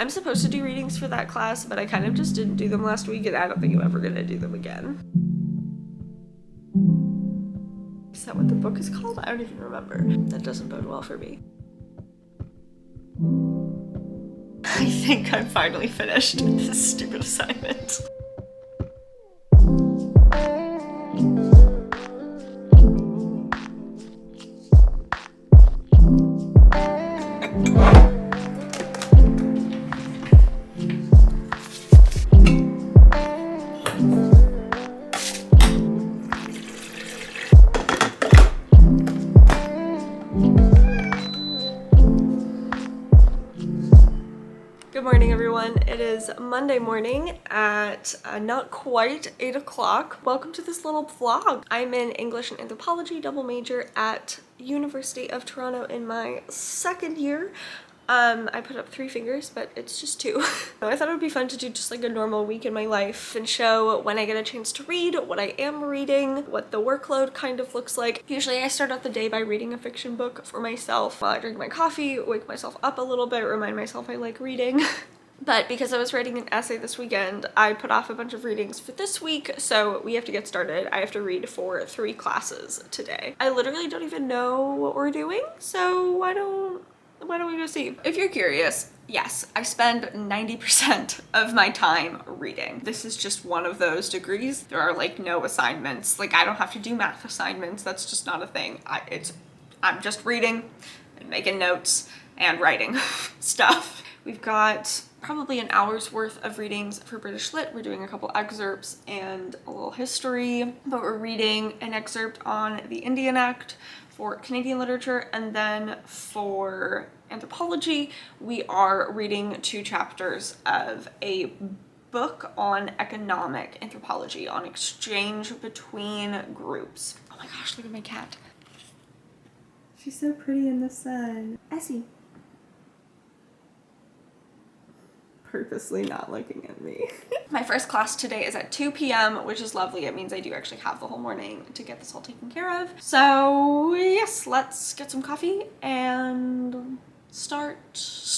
I'm supposed to do readings for that class, but I kind of just didn't do them last week, and I don't think I'm ever gonna do them again. Is that what the book is called? I don't even remember. That doesn't bode well for me. I think I'm finally finished this stupid assignment. Good morning, everyone. It is Monday morning at not quite 8 o'clock. Welcome to this little vlog. I'm in English and Anthropology, double major at University of Toronto in my second year. I put up 3 fingers, but it's just 2. I thought it would be fun to do just like a normal week in my life and show when I get a chance to read, what I am reading, what the workload kind of looks like. Usually I start out the day by reading a fiction book for myself while I drink my coffee, wake myself up a little bit, remind myself I like reading. But because I was writing an essay this weekend, I put off a bunch of readings for this week, so we have to get started. I have to read for 3 classes today. I literally don't even know what we're doing, so why don't we go see? If you're curious, yes, I spend 90% of my time reading. This is just one of those degrees. There are like no assignments. Like I don't have to do math assignments. That's just not a thing. I'm just reading and making notes and writing stuff. We've got probably an hour's worth of readings for British Lit. We're doing a couple excerpts and a little history, but we're reading an excerpt on the Indian Act for Canadian literature, and then for anthropology, we are reading 2 chapters of a book on economic anthropology, on exchange between groups. Oh my gosh, look at my cat. She's so pretty in the sun. Essie. Purposely not looking at me. My first class today is at 2 p.m, which is lovely. It means I do actually have the whole morning to get this all taken care of. So yes, let's get some coffee and start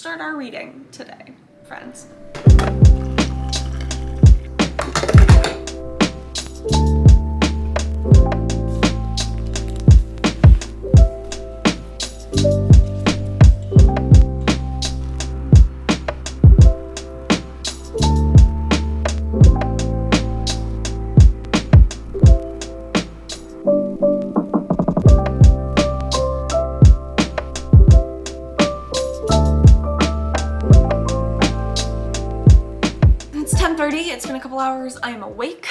our reading today, friends. It's been a couple hours, I am awake,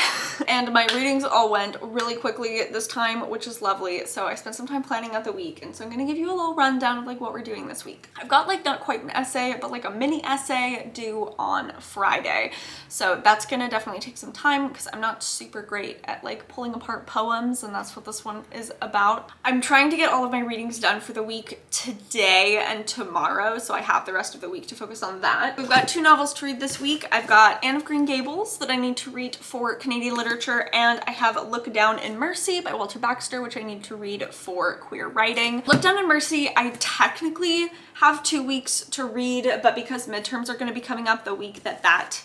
and my readings all went really quickly this time, which is lovely. So I spent some time planning out the week, and so I'm gonna give you a little rundown of like what we're doing this week. I've got like not quite an essay, but like a mini essay due on Friday. So that's gonna definitely take some time because I'm not super great at like pulling apart poems, and that's what this one is about. I'm trying to get all of my readings done for the week today and tomorrow, so I have the rest of the week to focus on that. We've got 2 novels to read this week. I've got Anne of Green Gables that I need to read for Canadian literature, and I have Look Down in Mercy by Walter Baxter, which I need to read for queer writing. Look Down in Mercy, I technically have 2 weeks to read, but because midterms are going to be coming up the week that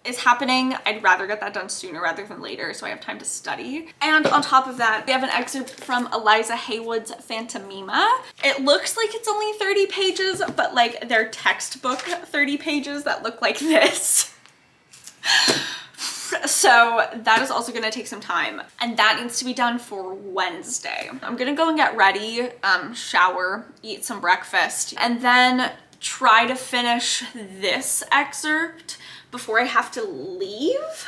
is happening, I'd rather get that done sooner rather than later so I have time to study. And on top of that, we have an excerpt from Eliza Haywood's Phantomima. It looks like it's only 30 pages, but like they're textbook 30 pages that look like this. So that is also gonna take some time, and that needs to be done for Wednesday. I'm gonna go and get ready, shower, eat some breakfast, and then try to finish this excerpt before I have to leave,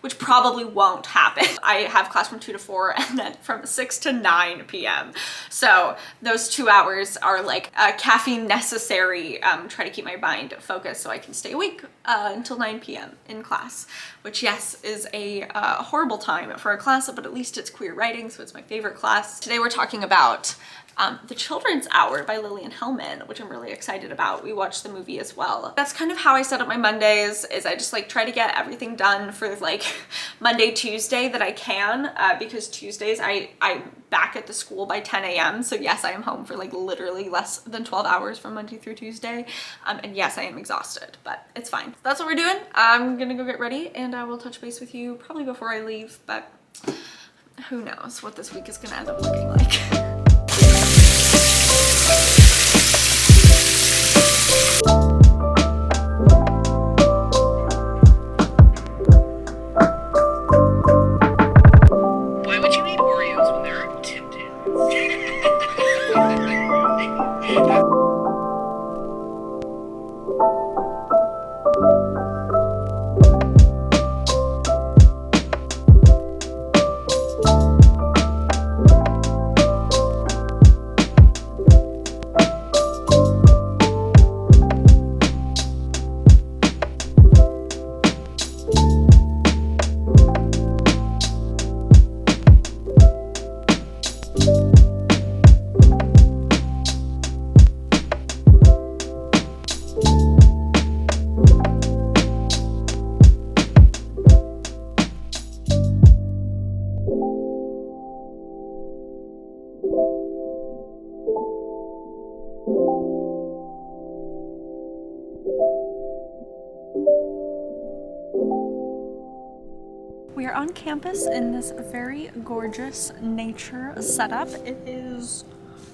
which probably won't happen. I have class from 2 to 4 and then from 6 to 9 p.m. So those 2 hours are like caffeine necessary, try to keep my mind focused so I can stay awake until 9 p.m. in class, which yes, is a horrible time for a class, but at least it's queer writing, so it's my favorite class. Today we're talking about The Children's Hour by Lillian Hellman, which I'm really excited about. We watched the movie as well. That's kind of how I set up my Mondays, is I just like try to get everything done for like Monday, Tuesday that I can, because Tuesdays I'm back at the school by 10 a.m. So yes, I am home for like literally less than 12 hours from Monday through Tuesday. And yes, I am exhausted, but it's fine. So that's what we're doing. I'm gonna go get ready and I will touch base with you probably before I leave, but who knows what this week is gonna end up looking like. Why would you eat Oreos when they're Tim Tam? We are on campus in this very gorgeous nature setup. It is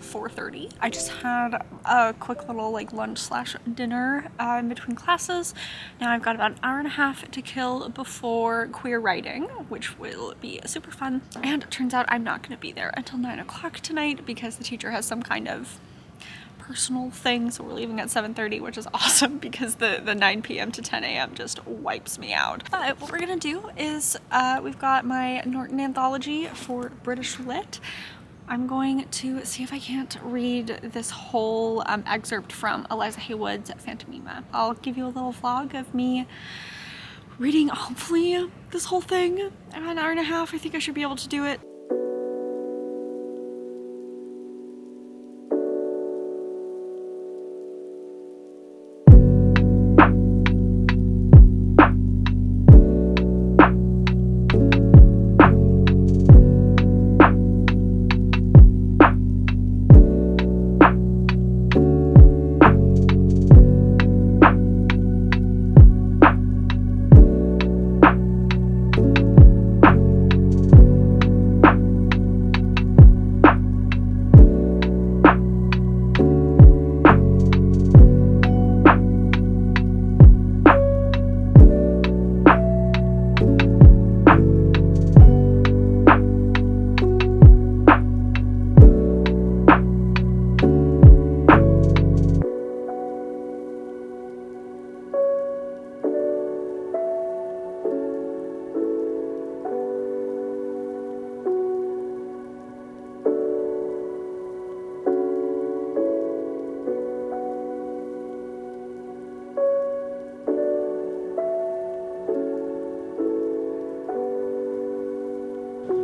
4:30. I just had a quick little like lunch/dinner in between classes. Now I've got about an hour and a half to kill before queer writing, which will be super fun. And it turns out I'm not going to be there until 9 o'clock tonight because the teacher has some kind of personal thing, so we're leaving at 7:30, which is awesome because the 9 p.m. to 10 a.m. just wipes me out. But what we're gonna do is we've got my Norton anthology for British Lit. I'm going to see if I can't read this whole excerpt from Eliza Haywood's Phantomima. I'll give you a little vlog of me reading, hopefully, this whole thing in an hour and a half. I think I should be able to do it.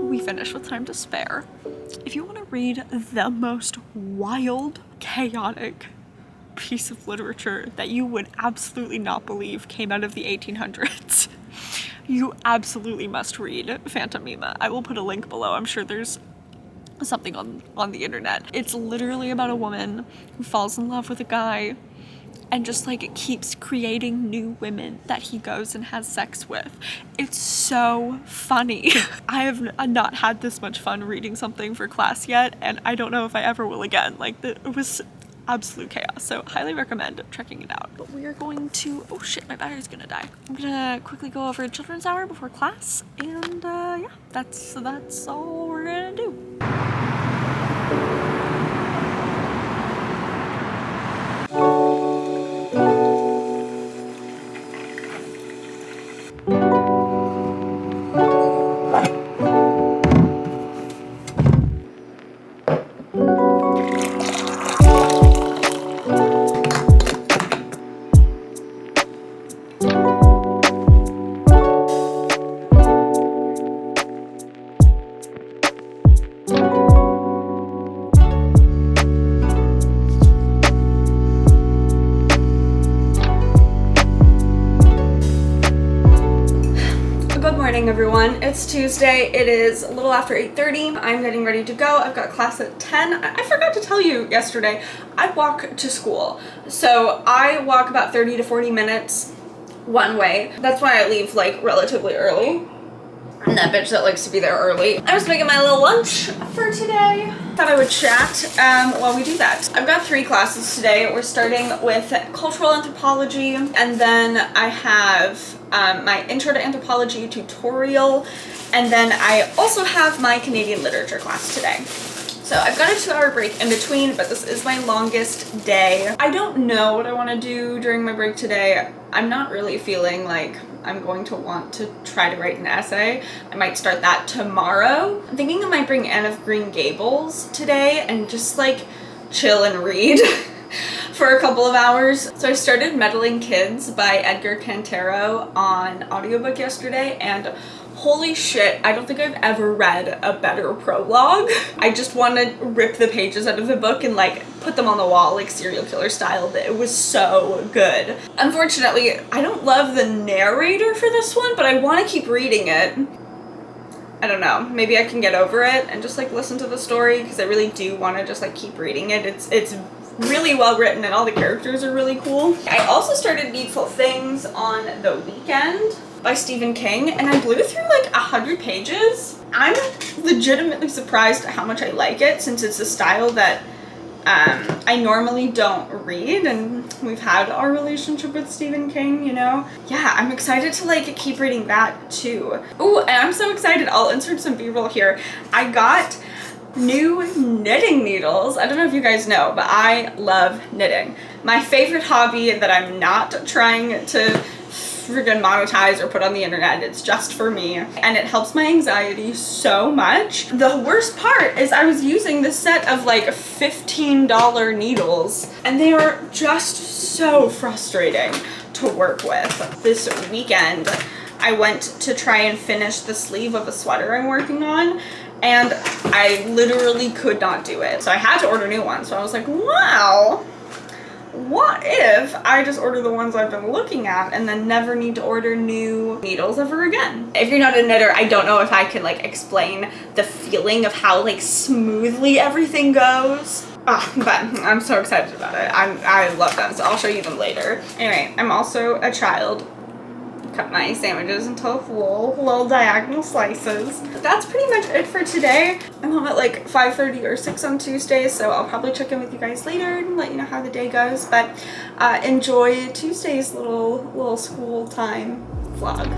We finish with time to spare. If you want to read the most wild, chaotic piece of literature that you would absolutely not believe came out of the 1800s, you absolutely must read Phantomima. I will put a link below. I'm sure there's something on the internet. It's literally about a woman who falls in love with a guy and just like keeps creating new women that he goes and has sex with. It's so funny. I have not had this much fun reading something for class yet, and I don't know if I ever will again. Like, it was absolute chaos, so highly recommend checking it out. But we are going to, oh shit, my battery's gonna die. I'm gonna quickly go over Children's Hour before class, and yeah, that's all we're gonna do. morning, everyone. It's Tuesday. It is a little after 8:30. I'm getting ready to go. I've got class at 10. I forgot to tell you yesterday, I walk to school. So I walk about 30 to 40 minutes one way. That's why I leave like relatively early. I'm that bitch that likes to be there early. I was making my little lunch for today. Thought I would chat while we do that. I've got 3 classes today. We're starting with cultural anthropology, and then I have my intro to anthropology tutorial, and then I also have my Canadian literature class today. So I've got a 2-hour break in between, but this is my longest day. I don't know what I want to do during my break today. I'm not really feeling like I'm going to want to try to write an essay. I might start that tomorrow. I'm thinking I might bring Anne of Green Gables today and just like chill and read for a couple of hours. So I started Meddling Kids by Edgar Cantero on audiobook yesterday, and holy shit, I don't think I've ever read a better prologue. I just want to rip the pages out of the book and like put them on the wall like serial killer style. It was so good. Unfortunately, I don't love the narrator for this one, but I want to keep reading it. I don't know, maybe I can get over it and just like listen to the story, because I really do want to just like keep reading it. It's really well written and all the characters are really cool. I also started Needful Things on the weekend by Stephen King, and I blew through like 100 pages. I'm legitimately surprised at how much I like it, since it's a style that I normally don't read, and we've had our relationship with Stephen King, you know? Yeah, I'm excited to like keep reading that too. Ooh, and I'm so excited. I'll insert some B-roll here. I got new knitting needles. I don't know if you guys know, but I love knitting. My favorite hobby that I'm not trying to friggin' monetize or put on the internet. It's just for me, and it helps my anxiety so much. The worst part is I was using this set of like $15 needles, and they are just so frustrating to work with. This weekend I went to try and finish the sleeve of a sweater I'm working on, and I literally could not do it. So I had to order new ones. So I was like, wow, what if I just order the ones I've been looking at and then never need to order new needles ever again? If you're not a knitter, I don't know if I can like explain the feeling of how like smoothly everything goes. But I'm so excited about it. I love them, so I'll show you them later. Anyway, I'm also a child. Cut my sandwiches into little diagonal slices. But that's pretty much it for today. I'm home at like 5:30 or 6 on Tuesdays, so I'll probably check in with you guys later and let you know how the day goes. But enjoy Tuesday's little school time vlog.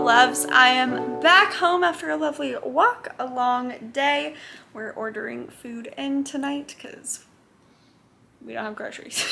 Loves, I am back home after a lovely walk, a long day. We're ordering food in tonight because we don't have groceries.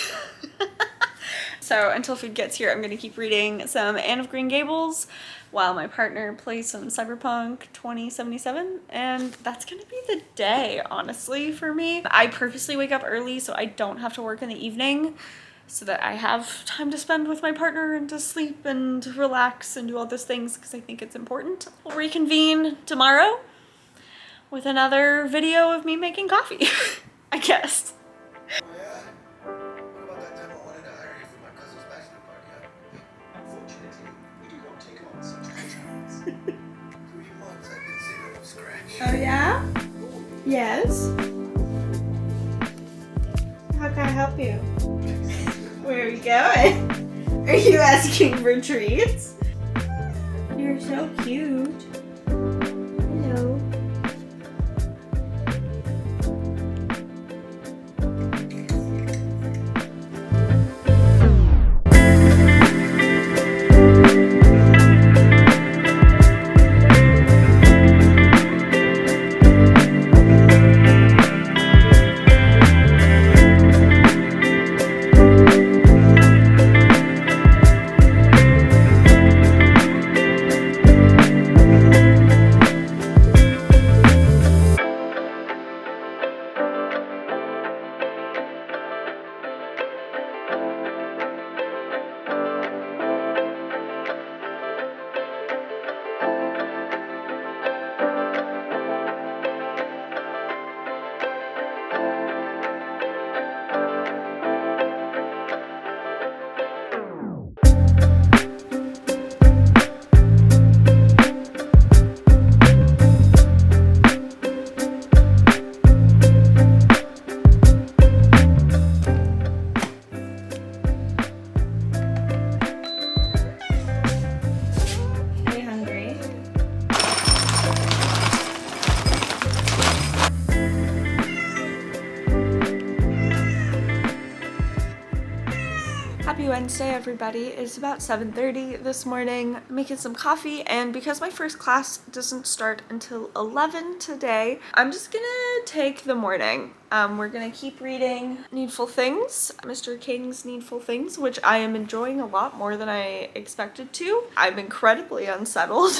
So until food gets here, I'm gonna keep reading some Anne of Green Gables while my partner plays some Cyberpunk 2077, and that's gonna be the day, honestly, for me. I purposely wake up early so I don't have to work in the evening, so that I have time to spend with my partner and to sleep and relax and do all those things, because I think it's important. We'll reconvene tomorrow with another video of me making coffee, I guess. Oh, yeah? What about that time I wanted to hire you for my cousin's bachelor party, huh? Unfortunately, we do not take on such contracts. 3 months I've been saving from scratch. Oh yeah? Yes. How can I help you? Where are you going? Are you asking for treats? You're so cute. Hello. Are you hungry? Happy Wednesday, everybody. It's about 7:30 this morning. I'm making some coffee, and because my first class doesn't start until 11 today, I'm just gonna take the morning. We're gonna keep reading Needful Things, Mr. King's Needful Things, which I am enjoying a lot more than I expected to. I'm incredibly unsettled.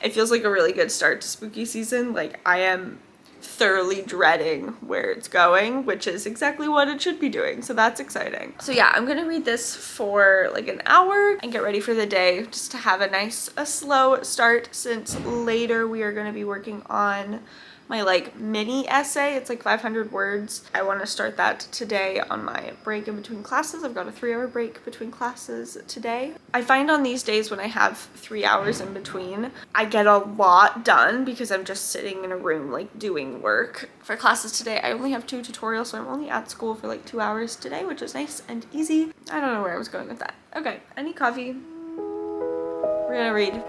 It feels like a really good start to spooky season. Like, I am thoroughly dreading where it's going, which is exactly what it should be doing, so that's exciting. So yeah, I'm gonna read this for like an hour and get ready for the day, just to have a slow start, since later we are gonna be working on my like mini essay. It's like 500 words. I want to start that today on my break in between classes. I've got a 3-hour break between classes today. I find on these days when I have 3 hours in between, I get a lot done because I'm just sitting in a room like doing work. For classes today, I only have 2 tutorials, so I'm only at school for like 2 hours today, which is nice and easy. I don't know where I was going with that. Okay, I need coffee. We're gonna read.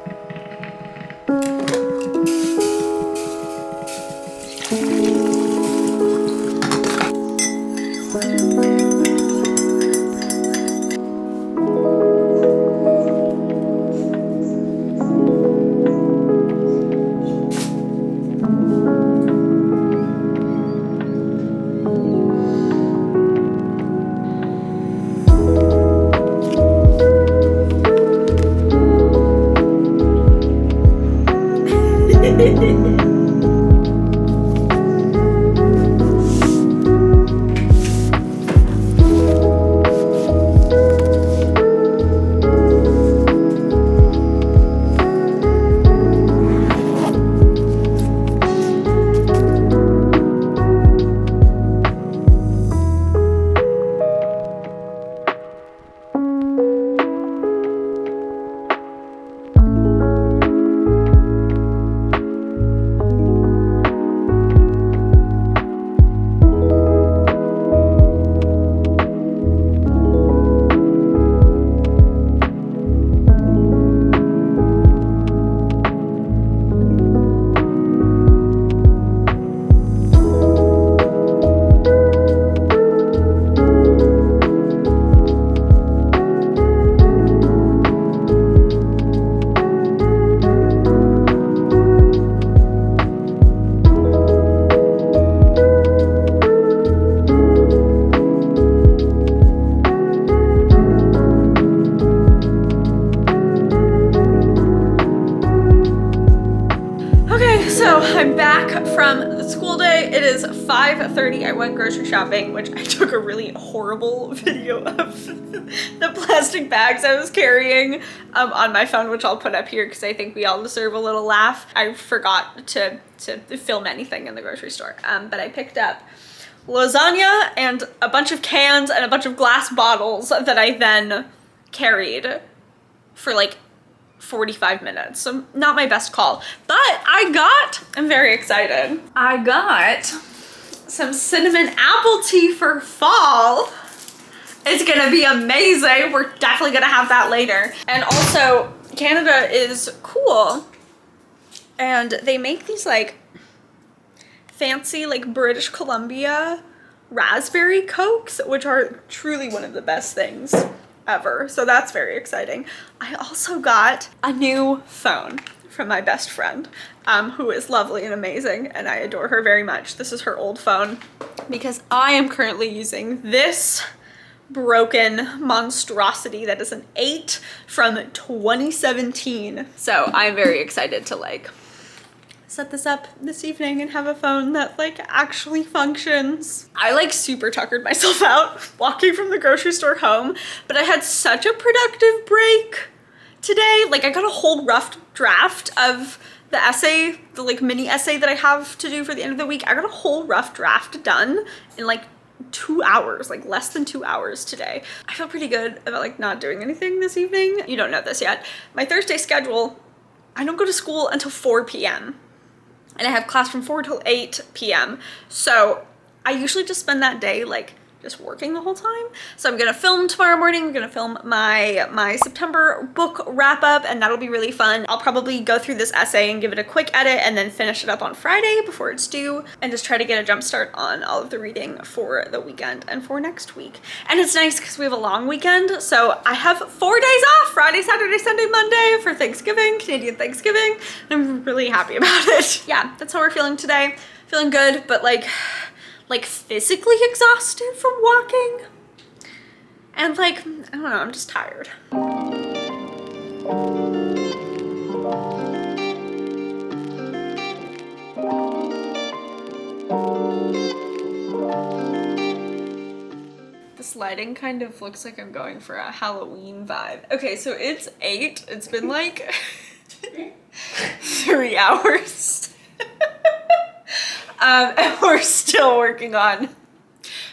back from the school day. It is 5:30. I went grocery shopping, which I took a really horrible video of the plastic bags I was carrying on my phone, which I'll put up here because I think we all deserve a little laugh. I forgot to film anything in the grocery store, but I picked up lasagna and a bunch of cans and a bunch of glass bottles that I then carried for like 45 minutes. So not my best call, but I'm very excited. I got some cinnamon apple tea for fall. It's gonna be amazing. We're definitely gonna have that later. And also Canada is cool and they make these like fancy like British Columbia raspberry Cokes, which are truly one of the best things ever. So that's very exciting. I also got a new phone from my best friend, who is lovely and amazing, and I adore her very much. This is her old phone because I am currently using this broken monstrosity that is an 8 from 2017. So I'm very excited to like set this up this evening and have a phone that like actually functions. I like super tuckered myself out walking from the grocery store home, but I had such a productive break today. Like I got a whole rough draft of the essay, the like mini essay that I have to do for the end of the week. I got a whole rough draft done in like 2 hours, like less than 2 hours today. I feel pretty good about like not doing anything this evening. You don't know this yet. My Thursday schedule, I don't go to school until 4 p.m. and I have class from 4 till 8 p.m. So I usually just spend that day like just working the whole time. So I'm gonna film tomorrow morning. I'm gonna film my September book wrap up, and that'll be really fun. I'll probably go through this essay and give it a quick edit and then finish it up on Friday before it's due, and just try to get a jump start on all of the reading for the weekend and for next week. And it's nice because we have a long weekend, so I have 4 days off, Friday, Saturday, Sunday, Monday for Thanksgiving, Canadian Thanksgiving, and I'm really happy about it. Yeah, that's how we're feeling today. Feeling good, but like physically exhausted from walking. And like, I don't know, I'm just tired. This lighting kind of looks like I'm going for a Halloween vibe. Okay, so it's 8. It's been like 3 hours. And we're still working on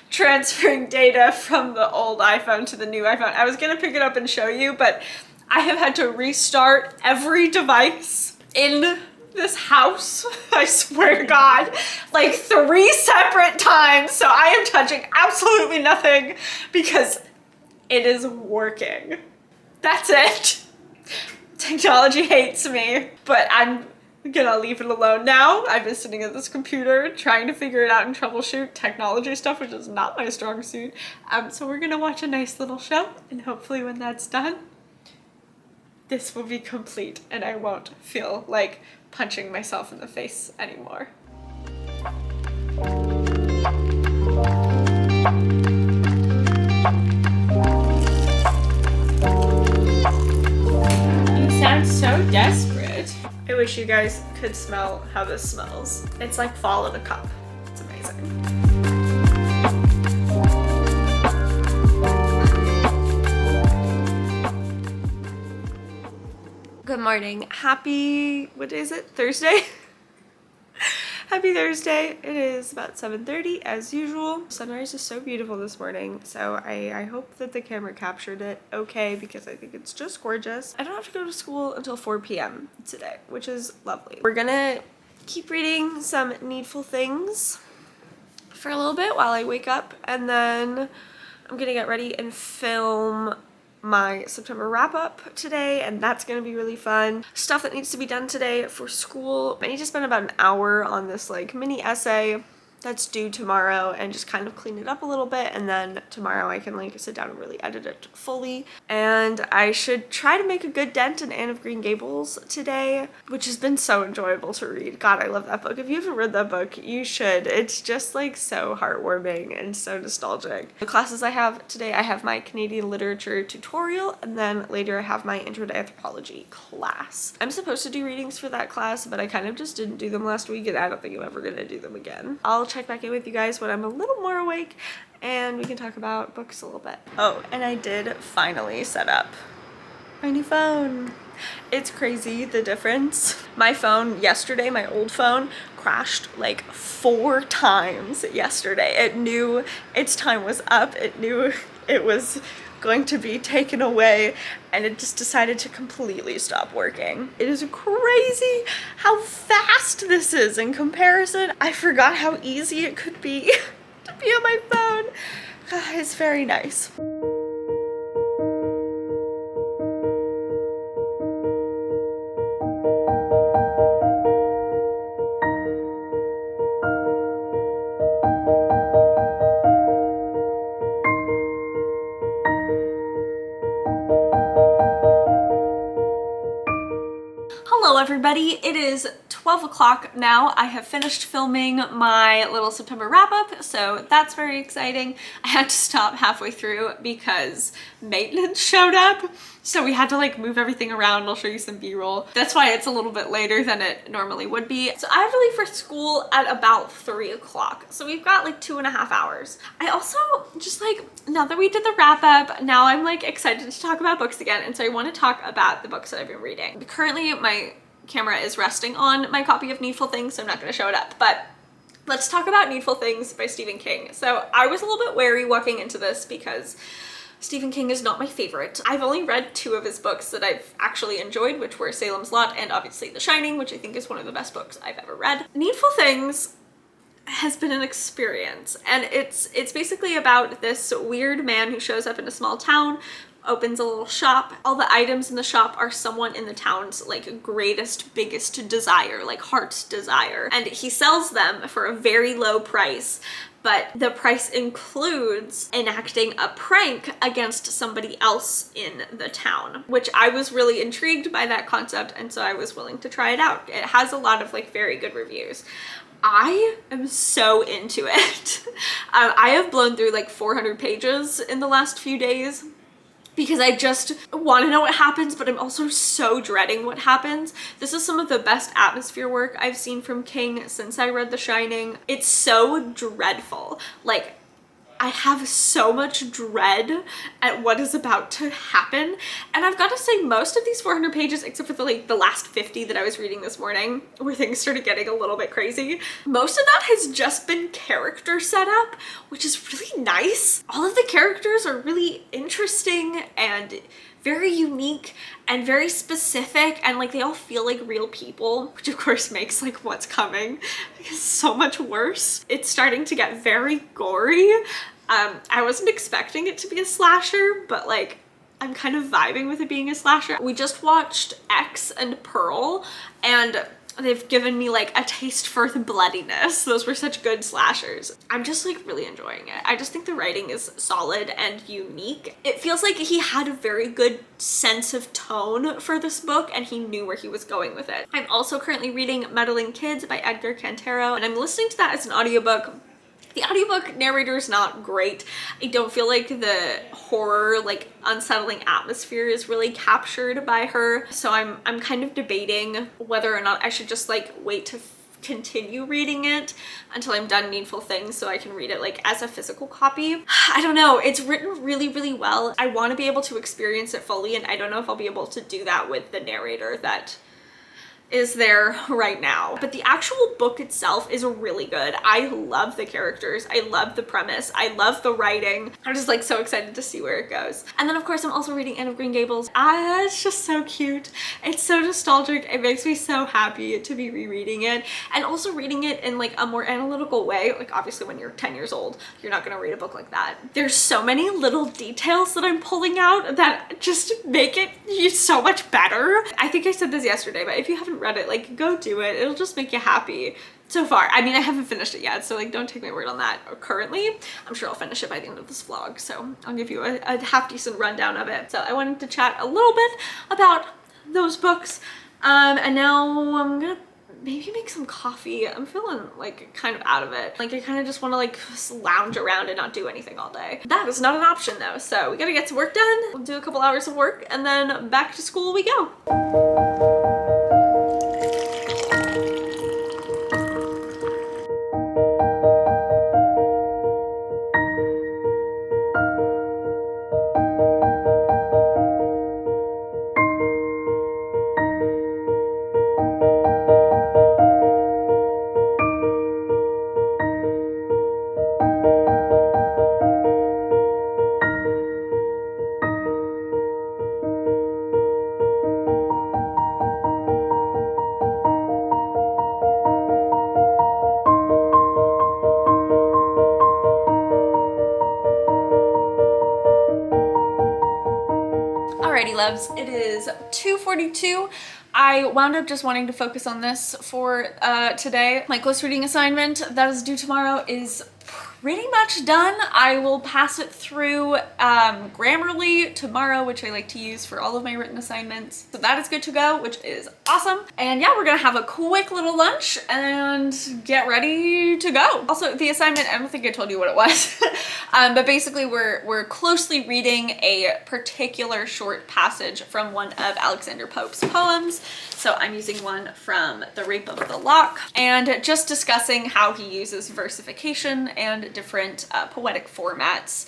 transferring data from the old iPhone to the new iPhone. I was gonna pick it up and show you, but I have had to restart every device in this house, I swear to God, like 3 separate times. So I am touching absolutely nothing because it is working. That's it. Technology hates me, but I'm gonna leave it alone now. I've been sitting at this computer trying to figure it out and troubleshoot technology stuff, which is not my strong suit. So we're gonna watch a nice little show, and hopefully when that's done, this will be complete and I won't feel like punching myself in the face anymore. You sound so desperate. I wish you guys could smell how this smells. It's like fall in a cup. It's amazing. Good morning. Happy, what is it? Thursday? Happy Thursday. It is about 7:30 as usual. Sunrise is so beautiful this morning, so I hope that the camera captured it okay because I think it's just gorgeous. I don't have to go to school until 4 p.m. today, which is lovely. We're gonna keep reading some Needful Things for a little bit while I wake up, and then I'm gonna get ready and film my September wrap up today, and that's gonna be really fun. Stuff that needs to be done today for school. I need to spend about an hour on this like mini essay that's due tomorrow and just kind of clean it up a little bit, and then tomorrow I can like sit down and really edit it fully. And I should try to make a good dent in Anne of Green Gables today, which has been so enjoyable to read. God, I love that book. If you haven't read that book, you should. It's just like so heartwarming and so nostalgic. The classes I have today, I have my Canadian literature tutorial, and then later I have my Intro to Anthropology class. I'm supposed to do readings for that class, but I kind of just didn't do them last week, and I don't think I'm ever gonna do them again. I'll check back in with you guys when I'm a little more awake and we can talk about books a little bit. Oh, and I did finally set up my new phone. It's crazy the difference. My phone yesterday, my old phone, crashed like 4 times yesterday. It knew its time was up. It knew it was going to be taken away, and it just decided to completely stop working. It is crazy how fast this is in comparison. I forgot how easy it could be to be on my phone. It's very nice. Hello everybody, it is 12 o'clock now. I have finished filming my little September wrap up, so that's very exciting. I had to stop halfway through because maintenance showed up, so we had to like move everything around. I'll show you some b-roll. That's why it's a little bit later than it normally would be. So I have to leave for school at about 3 o'clock, so we've got like 2.5 hours. I also just like, now that we did the wrap up, now I'm like excited to talk about books again, and so I want to talk about the books that I've been reading. Currently my camera is resting on my copy of Needful Things, so I'm not going to show it up, but let's talk about Needful Things by Stephen King. So I was a little bit wary walking into this because Stephen King is not my favorite. I've only read 2 of his books that I've actually enjoyed, which were Salem's Lot and obviously The Shining, which I think is one of the best books I've ever read. Needful Things has been an experience, and it's basically about this weird man who shows up in a small town, opens a little shop. All the items in the shop are someone in the town's like greatest, biggest desire, like heart's desire. And he sells them for a very low price, but the price includes enacting a prank against somebody else in the town, which I was really intrigued by that concept, and so I was willing to try it out. It has a lot of like very good reviews. I am so into it. I have blown through like 400 pages in the last few days, because I just want to know what happens, but I'm also so dreading what happens. This is some of the best atmosphere work I've seen from King since I read The Shining. It's so dreadful. Like, I have so much dread at what is about to happen. And I've got to say, most of these 400 pages, except for the last 50 that I was reading this morning, where things started getting a little bit crazy, most of that has just been character setup, which is really nice. All of the characters are really interesting and very unique and very specific, and like they all feel like real people, which of course makes like what's coming so much worse. It's starting to get very gory. I wasn't expecting it to be a slasher, but like I'm kind of vibing with it being a slasher. We just watched X and Pearl, and they've given me like a taste for the bloodiness. Those were such good slashers. I'm just like really enjoying it. I just think the writing is solid and unique. It feels like he had a very good sense of tone for this book, and he knew where he was going with it. I'm also currently reading Meddling Kids by Edgar Cantero, and I'm listening to that as an audiobook. The audiobook narrator is not great. I don't feel like the horror, like unsettling atmosphere is really captured by her. So I'm kind of debating whether or not I should just like wait to continue reading it until I'm done Needful Things so I can read it like as a physical copy. I don't know. It's written really, really well. I want to be able to experience it fully, and I don't know if I'll be able to do that with the narrator that is there right now. But the actual book itself is really good. I love the characters. I love the premise. I love the writing. I'm just like so excited to see where it goes. And then of course I'm also reading Anne of Green Gables. It's just so cute. It's so nostalgic. It makes me so happy to be rereading it, and also reading it in like a more analytical way. Like obviously when you're 10 years old, you're not gonna read a book like that. There's so many little details that I'm pulling out that just make it so much better. I think I said this yesterday, but if you haven't read it, like go do it. It'll just make you happy so far. I mean, I haven't finished it yet, so like don't take my word on that currently. I'm sure I'll finish it by the end of this vlog, so I'll give you a half decent rundown of it. So I wanted to chat a little bit about those books, and now I'm gonna maybe make some coffee. I'm feeling like kind of out of it. Like I kind of just want to like lounge around and not do anything all day. That is not an option though, so we gotta get some work done. We'll do a couple hours of work and then back to school we go. Alrighty loves, it is 2:42. I wound up just wanting to focus on this for today. My close reading assignment that is due tomorrow is pretty much done. I will pass it through Grammarly tomorrow, which I like to use for all of my written assignments. So that is good to go, which is awesome. And yeah, we're gonna have a quick little lunch and get ready to go. Also, the assignment, I don't think I told you what it was, but basically we're closely reading a particular short passage from one of Alexander Pope's poems. So I'm using one from The Rape of the Lock and just discussing how he uses versification and different poetic formats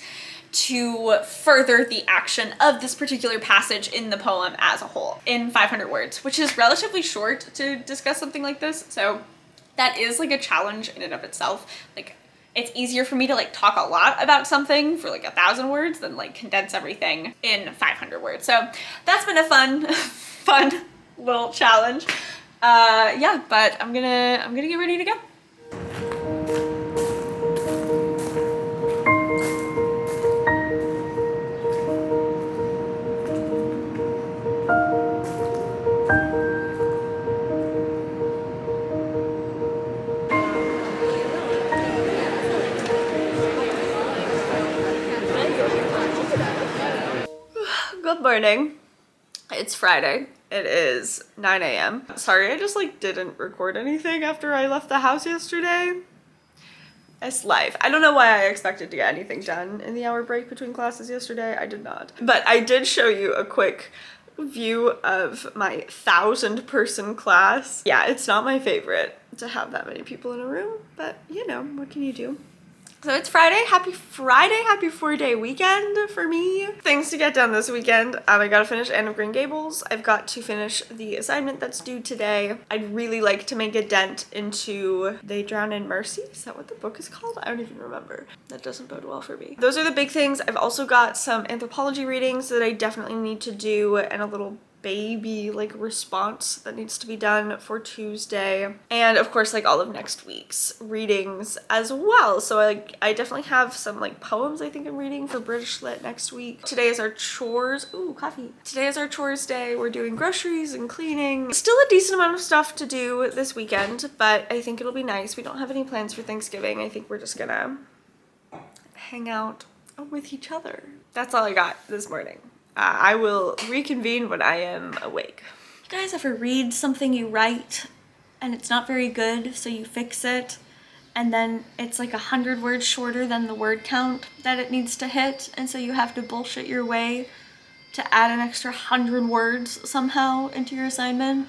to further the action of this particular passage in the poem as a whole in 500 words, which is relatively short to discuss something like this. So that is like a challenge in and of itself. Like it's easier for me to like talk a lot about something for like 1,000 words than like condense everything in 500 words. So that's been a fun little challenge. Yeah, but I'm gonna get ready to go. Good morning. It's Friday. It is 9 a.m. Sorry, I just like didn't record anything after I left the house yesterday. It's life. I don't know why I expected to get anything done in the hour break between classes yesterday. I did not. But I did show you a quick view of my 1,000-person class. Yeah, it's not my favorite to have that many people in a room, but you know, what can you do? So it's Friday, happy 4-day weekend for me. Things to get done this weekend. I gotta finish Anne of Green Gables. I've got to finish the assignment that's due today. I'd really like to make a dent into They Drown in Mercy. Is that what the book is called? I don't even remember. That doesn't bode well for me. Those are the big things. I've also got some anthropology readings that I definitely need to do and a little baby like response that needs to be done for Tuesday, and of course like all of next week's readings as well. So I definitely have some like poems I think I'm reading for British Lit next week. Today is our chores. Ooh, coffee. Today is our chores day. We're doing groceries and cleaning. Still a decent amount of stuff to do this weekend, but I think it'll be nice. We don't have any plans for Thanksgiving. I think we're just gonna hang out with each other. That's all I got this morning. I will reconvene when I am awake. You guys ever read something you write and it's not very good, so you fix it, and then it's like 100 words shorter than the word count that it needs to hit, and so you have to bullshit your way to add an extra 100 words somehow into your assignment?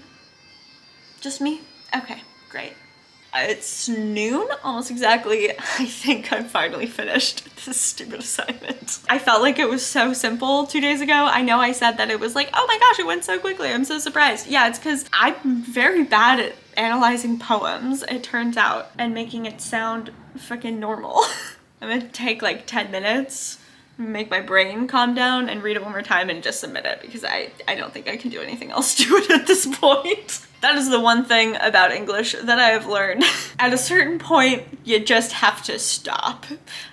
Just me? Okay, great. It's noon, almost exactly. I think I'm finally finished this stupid assignment. I felt like it was so simple 2 days ago. I know I said that it was like, oh my gosh, it went so quickly. I'm so surprised. Yeah, it's because I'm very bad at analyzing poems, it turns out, and making it sound freaking normal. I'm gonna take like 10 minutes, make my brain calm down, and read it one more time and just submit it, because I don't think I can do anything else to it at this point. That is the one thing about English that I have learned. At a certain point, you just have to stop.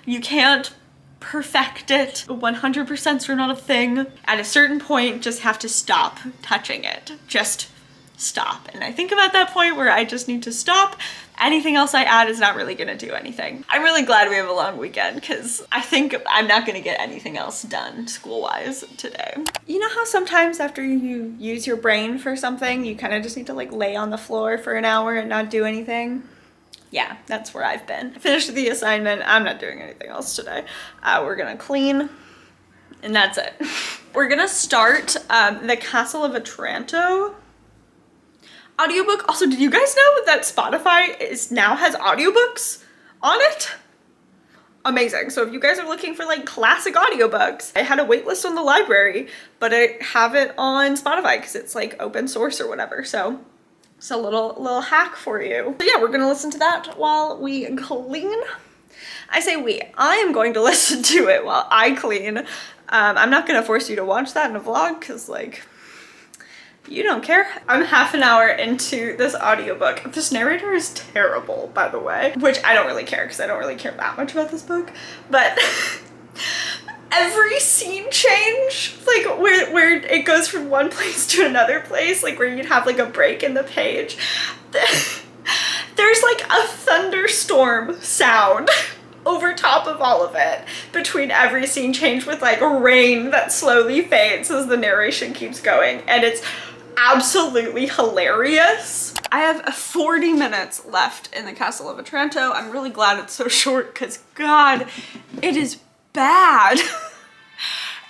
You can't perfect it. 100% are not a thing. At a certain point, just have to stop touching it. Just stop. And I think I'm at that point where I just need to stop Anything else I add is not really gonna do anything. I'm really glad we have a long weekend because I think I'm not gonna get anything else done school-wise today. You know how sometimes after you use your brain for something, you kind of just need to like lay on the floor for an hour and not do anything? Yeah, that's where I've been. I finished the assignment. I'm not doing anything else today. We're gonna clean and that's it. We're gonna start the Castle of Otranto audiobook. Also, did you guys know that Spotify now has audiobooks on it? Amazing. So if you guys are looking for like classic audiobooks, I had a wait list on the library, but I have it on Spotify because it's like open source or whatever. So it's a little hack for you. So yeah, we're gonna listen to that while we clean. I say we, I am going to listen to it while I clean. I'm not gonna force you to watch that in a vlog because like, you don't care. I'm half an hour into this audiobook. This narrator is terrible, by the way, which I don't really care because I don't really care that much about this book, but every scene change, like where it goes from one place to another place, like where you'd have like a break in the page, there's like a thunderstorm sound over top of all of it between every scene change with like rain that slowly fades as the narration keeps going, and it's absolutely hilarious. I have 40 minutes left in the Castle of Otranto. I'm really glad it's so short because God, it is bad.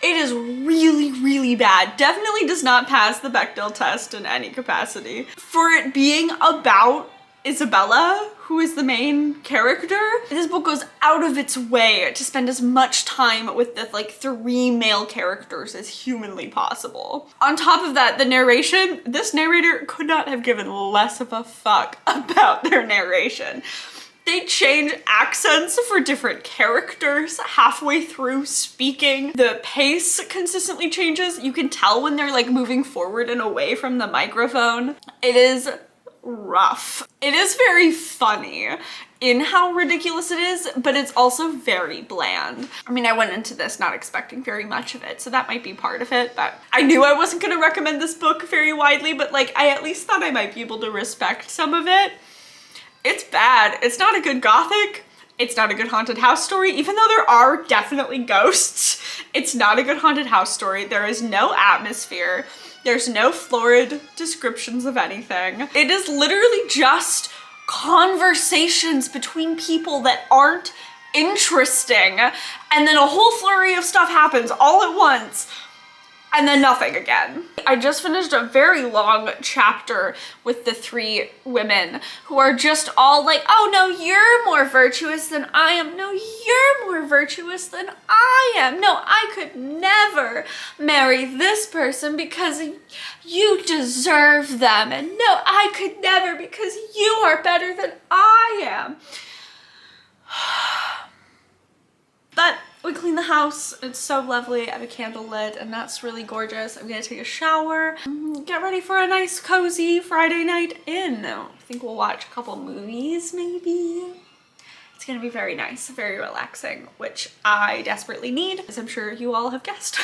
It is really, really bad. Definitely does not pass the Bechdel test in any capacity. For it being about Isabella, who is the main character, this book goes out of its way to spend as much time with the like 3 male characters as humanly possible. On top of that, the narration, this narrator could not have given less of a fuck about their narration. They change accents for different characters halfway through speaking. The pace consistently changes. You can tell when they're like moving forward and away from the microphone. It is rough. It is very funny in how ridiculous it is, but it's also very bland. I mean, I went into this not expecting very much of it, so that might be part of it, but I knew I wasn't gonna recommend this book very widely, but like I at least thought I might be able to respect some of it. It's bad. It's not a good gothic. It's not a good haunted house story, even though there are definitely ghosts. It's not a good haunted house story. There is no atmosphere. There's no florid descriptions of anything. It is literally just conversations between people that aren't interesting, and then a whole flurry of stuff happens all at once, and then nothing again. I just finished a very long chapter with the 3 women who are just all like, oh no, you're more virtuous than I am. No, you're more virtuous than I am. No, I could never marry this person because you deserve them. And no, I could never because you are better than I am. But we clean the house. It's so lovely. I have a candle lit and that's really gorgeous. I'm gonna take a shower, get ready for a nice cozy Friday night in. I think we'll watch a couple movies maybe. It's gonna be very nice, very relaxing, which I desperately need, as I'm sure you all have guessed.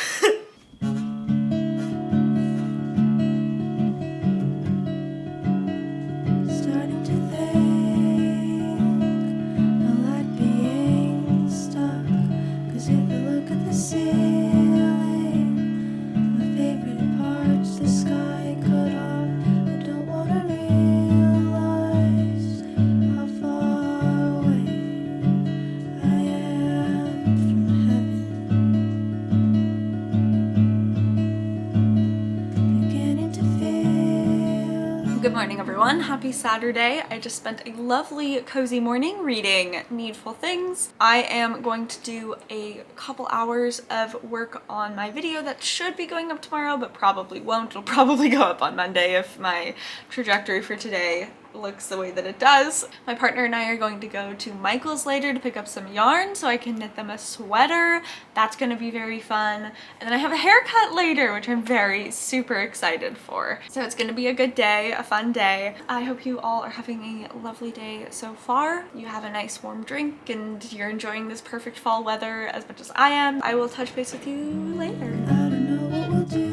Good morning, everyone. Happy Saturday. I just spent a lovely cozy morning reading Needful Things. I am going to do a couple hours of work on my video that should be going up tomorrow, but probably won't. It'll probably go up on Monday if my trajectory for today looks the way that it does. My partner and I are going to go to Michael's later to pick up some yarn so I can knit them a sweater. That's gonna be very fun. And then I have a haircut later, which I'm very super excited for. So it's gonna be a good day, a fun day. I hope you all are having a lovely day so far. You have a nice warm drink and you're enjoying this perfect fall weather as much as I am. I will touch base with you later. I don't know what we'll do,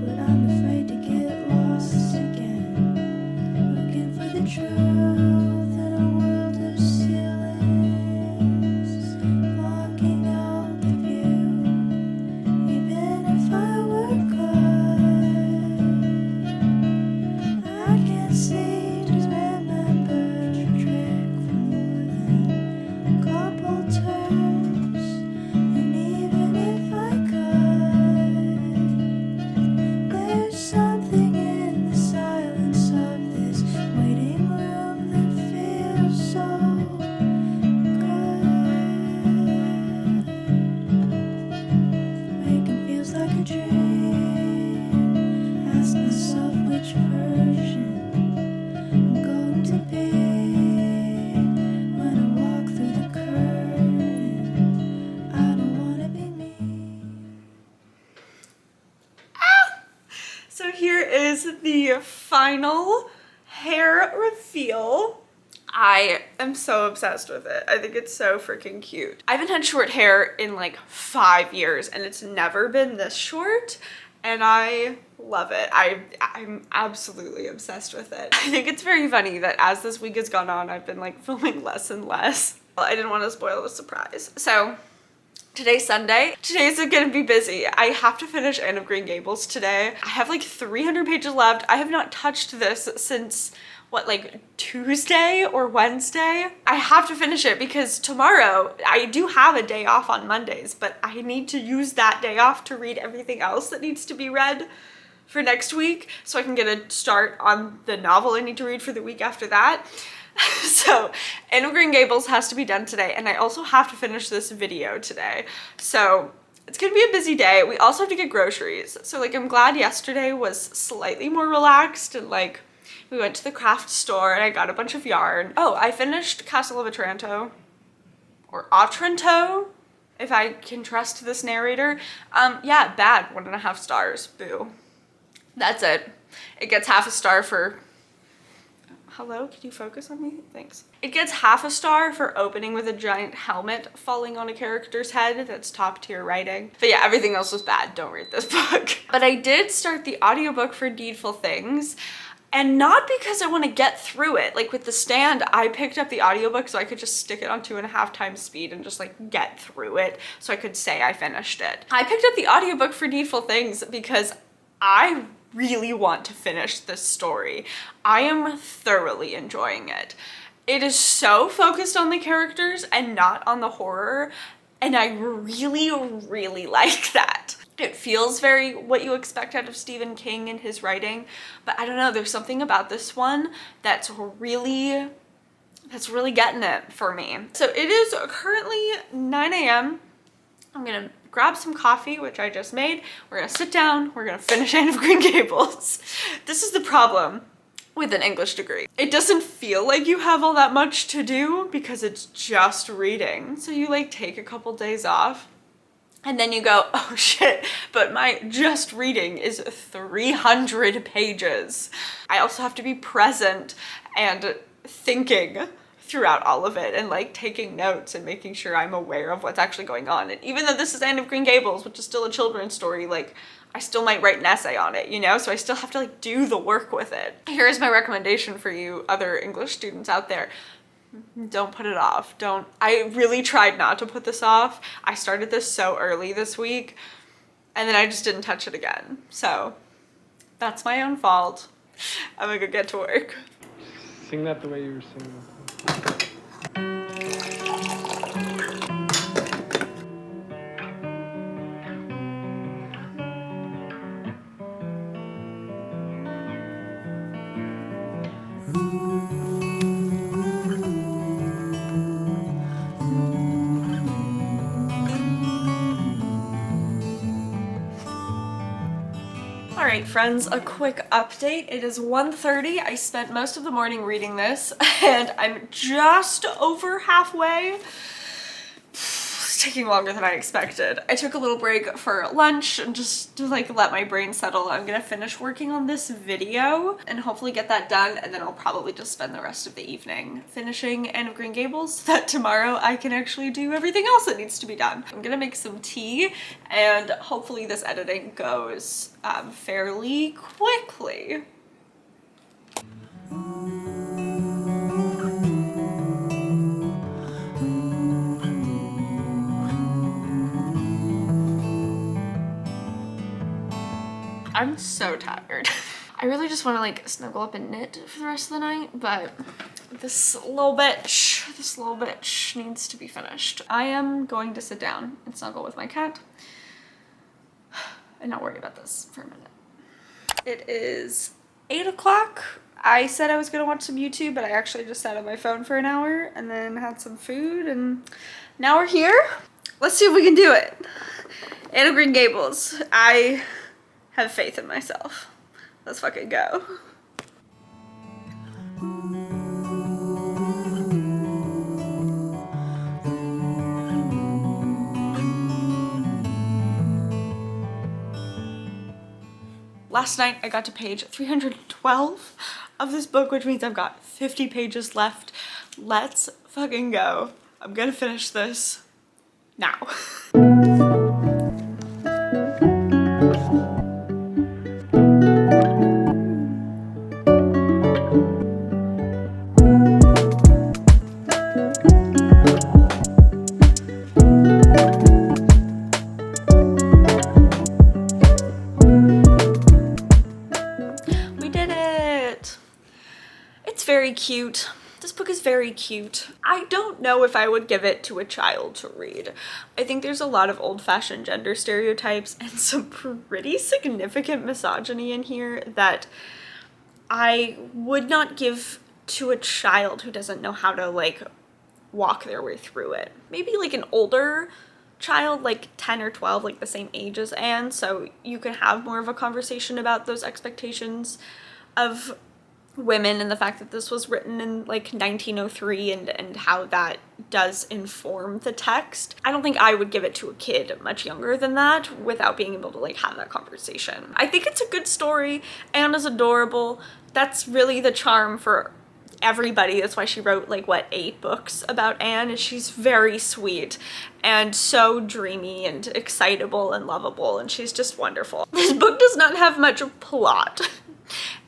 but I'm afraid to get lost again. Looking for the truth. final hair reveal. I am so obsessed with it. I think it's so freaking cute. I haven't had short hair in like 5 years and it's never been this short and I love it. I'm absolutely obsessed with it. I think it's very funny that as this week has gone on, I've been like filming less and less. Well, I didn't want to spoil the surprise. So today's Sunday. Today's gonna be busy. I have to finish Anne of Green Gables today. I have like 300 pages left. I have not touched this since what, like Tuesday or Wednesday? I have to finish it because tomorrow I do have a day off on Mondays, but I need to use that day off to read everything else that needs to be read for next week so I can get a start on the novel I need to read for the week after that. So Anne of Green Gables has to be done today, and I also have to finish this video today. So it's gonna be a busy day. We also have to get groceries. So like I'm glad yesterday was slightly more relaxed and like we went to the craft store and I got a bunch of yarn. Oh, I finished Castle of Otranto, or Otranto, if I can trust this narrator. Yeah, bad, 1.5 stars, boo. That's it. It gets half a star for, hello, can you focus on me? Thanks. It gets half a star for opening with a giant helmet falling on a character's head. That's top tier writing. But yeah, everything else was bad. Don't read this book. But I did start the audiobook for Needful Things. And not because I want to get through it. Like with The Stand, I picked up the audiobook so I could just stick it on 2.5 times speed and just like get through it so I could say I finished it. I picked up the audiobook for Needful Things because I really want to finish this story. I am thoroughly enjoying it. It is so focused on the characters and not on the horror, and I really, really like that. It feels very what you expect out of Stephen King in his writing, but I don't know, there's something about this one that's really getting it for me. So it is currently 9 a.m. I'm gonna grab some coffee, which I just made. We're gonna sit down, we're gonna finish Anne of Green Gables. This is the problem with an English degree. It doesn't feel like you have all that much to do because it's just reading. So you like take a couple days off and then you go, oh shit, but my just reading is 300 pages. I also have to be present and thinking throughout all of it and like taking notes and making sure I'm aware of what's actually going on. And even though this is Anne of Green Gables, which is still a children's story, like I still might write an essay on it, you know? So I still have to like do the work with it. Here's my recommendation for you other English students out there. Don't put it off. I really tried not to put this off. I started this so early this week and then I just didn't touch it again. So that's my own fault. I'm gonna go get to work. Sing that the way you were singing. Alright friends, a quick update. It is 1:30. I spent most of the morning reading this and I'm just over halfway. It's taking longer than I expected. I took a little break for lunch and just to like let my brain settle. I'm gonna finish working on this video and hopefully get that done, and then I'll probably just spend the rest of the evening finishing Anne of Green Gables so that tomorrow I can actually do everything else that needs to be done. I'm gonna make some tea and hopefully this editing goes fairly quickly. I'm so tired. I really just want to like snuggle up and knit for the rest of the night, but this little bitch needs to be finished. I am going to sit down and snuggle with my cat and not worry about this for a minute. It is 8 o'clock. I said I was gonna watch some YouTube, but I actually just sat on my phone for an hour and then had some food, and now we're here. Let's see if we can do it. Anne of Green Gables. I have faith in myself. Let's fucking go. Last night I got to page 312 of this book, which means I've got 50 pages left. Let's fucking go. I'm gonna finish this now. We did it. It's very cute. This book is very cute. I don't know if I would give it to a child to read. I think there's a lot of old-fashioned gender stereotypes and some pretty significant misogyny in here that I would not give to a child who doesn't know how to like walk their way through it. Maybe like an older child, like 10 or 12, like the same age as Anne, so you can have more of a conversation about those expectations of women and the fact that this was written in like 1903 and how that does inform the text. I don't think I would give it to a kid much younger than that without being able to like have that conversation. I think it's a good story. Anne is adorable. That's really the charm for everybody. That's why she wrote like what, 8 books about Anne, is she's very sweet and so dreamy and excitable and lovable, and she's just wonderful. This book does not have much plot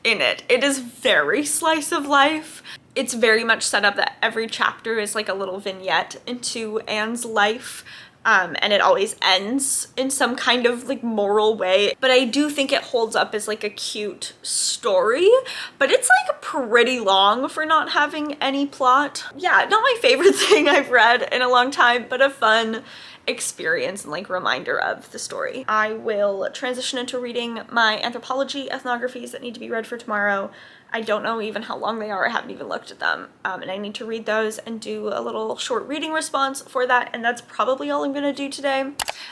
in it. It is very slice of life. It's very much set up that every chapter is like a little vignette into Anne's life. And it always ends in some kind of like moral way. But I do think it holds up as like a cute story, but it's like pretty long for not having any plot. Yeah, not my favorite thing I've read in a long time, but a fun experience and like reminder of the story. I will transition into reading my anthropology ethnographies that need to be read for tomorrow. I don't know even how long they are. I haven't even looked at them. And I need to read those and do a little short reading response for that. And that's probably all I'm gonna do today.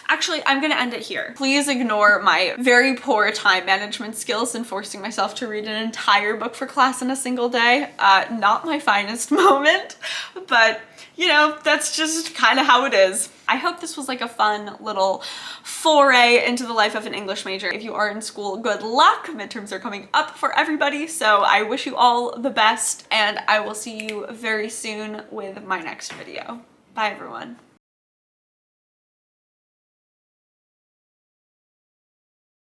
Actually, I'm gonna end it here. Please ignore my very poor time management skills in forcing myself to read an entire book for class in a single day. Not my finest moment, but you know, that's just kind of how it is. I hope this was like a fun little foray into the life of an English major. If you are in school, good luck. Midterms are coming up for everybody, so I wish you all the best, and I will see you very soon with my next video. Bye, everyone.